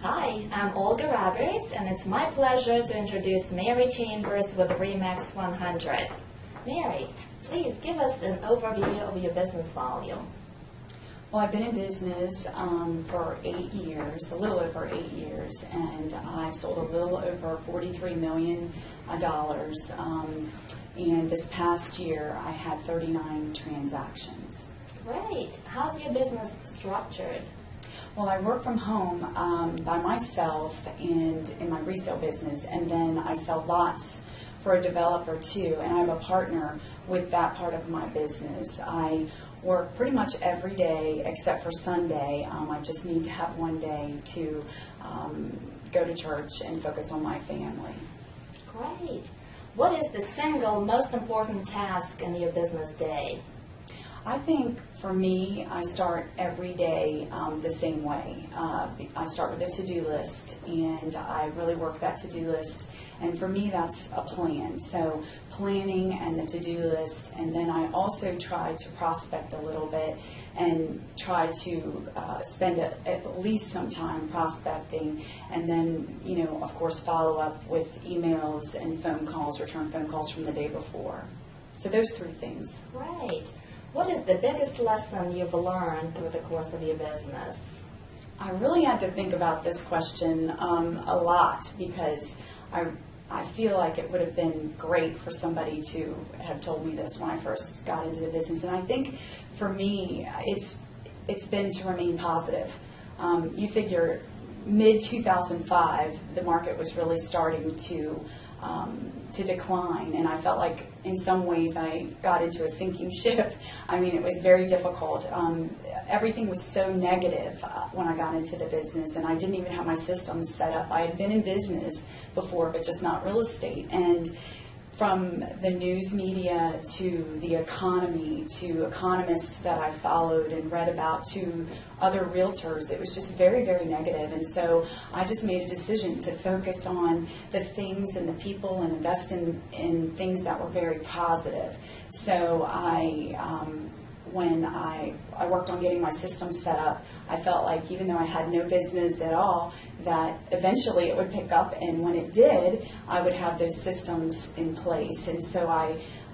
Hi, I'm Olga Roberts, and it's my pleasure to introduce Mary Chambers with RE/MAX 100. Mary, please give us an overview of your business volume. Well, I've been in business for 8 years, a little over 8 years, and I've sold a little over $43 million. And this past year, I had 39 transactions. Great. How's your business structured? Well, I work from home by myself and in my resale business, and then I sell lots for a developer too, and I'm a partner with that part of my business. I work pretty much every day except for Sunday. I just need to have one day to go to church and focus on my family. Great. What is the single most important task in your business day? I think for me, I start every day the same way. I start with a to-do list, and I really work that to-do list. And for me, that's a plan. So planning and the to-do list, and then I also try to prospect a little bit and try to spend at least some time prospecting, and then, of course, follow up with emails and phone calls, return phone calls from the day before. So those three things. Great. What is the biggest lesson you've learned through the course of your business? I really had to think about this question a lot, because I feel like it would have been great for somebody to have told me this when I first got into the business. And I think for me, it's been to remain positive. You figure mid-2005, the market was really starting to decline, and I felt like in some ways I got into a sinking ship. I mean, it was very difficult. Everything was so negative when I got into the business, and I didn't even have my systems set up. I had been in business before, but just not real estate. And from the news media to the economy to economists that I followed and read about to other realtors, it was just very, very negative. And so I just made a decision to focus on the things and the people and invest in things that were very positive. So when I worked on getting my system set up, I felt like even though I had no business at all, that eventually it would pick up, and when it did, I would have those systems in place. And so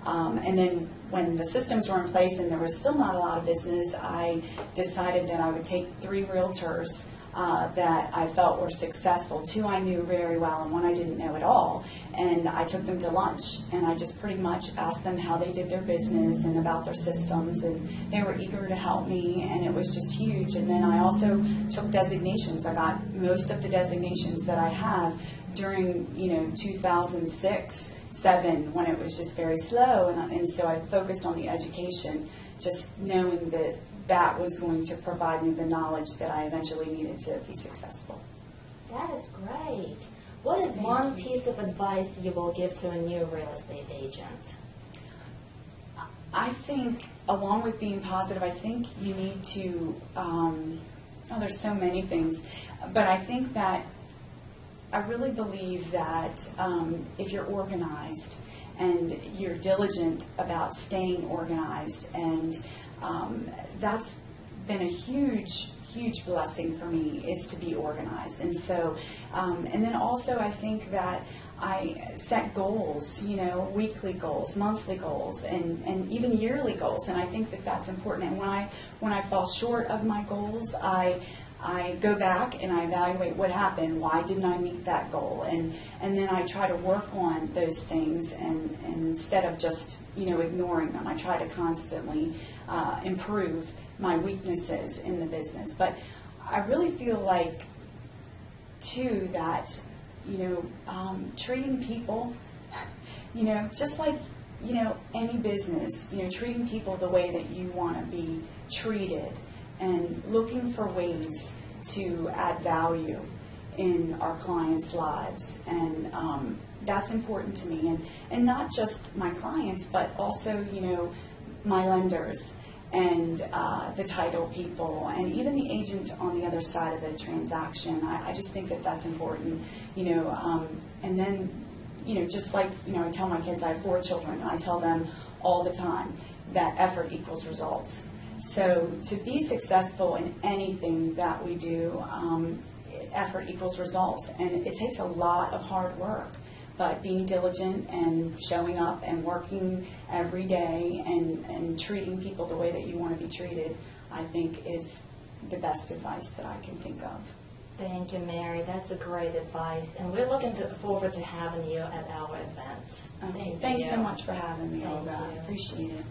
and then when the systems were in place and there was still not a lot of business, I decided that I would take 3 realtors that I felt were successful. 2 I knew very well and 1 I didn't know at all. And I took them to lunch, and I just pretty much asked them how they did their business and about their systems, and they were eager to help me, and it was just huge. And then I also took designations. I got most of the designations that I have during 2006, 2007, when it was just very slow, and so I focused on the education, just knowing that that was going to provide me the knowledge that I eventually needed to be successful. That is great. What is one piece of advice you will give to a new real estate agent? I think, along with being positive, I think you need to, there's so many things, but I think that I really believe that if you're organized and you're diligent about staying organized, and that's been a huge blessing for me, is to be organized. And so, and then also I think that I set goals, weekly goals, monthly goals, and even yearly goals. And I think that that's important. And when I fall short of my goals, I go back and I evaluate what happened. Why didn't I meet that goal? And then I try to work on those things, and instead of just ignoring them, I try to constantly improve my weaknesses in the business. But I really feel like too that treating people, just like any business, treating people the way that you want to be treated, and looking for ways to add value in our clients' lives. And that's important to me. And not just my clients, but also, my lenders and the title people, and even the agent on the other side of the transaction. I just think that that's important, and then, just like, I tell my kids, I have 4 children, and I tell them all the time that effort equals results. So to be successful in anything that we do, effort equals results, and it takes a lot of hard work. But being diligent and showing up and working every day and treating people the way that you want to be treated, I think is the best advice that I can think of. Thank you, Mary. That's a great advice. And we're looking forward to having you at our event. Okay. Thank Thanks you. so much for having me, Thank Olga. you. I appreciate it.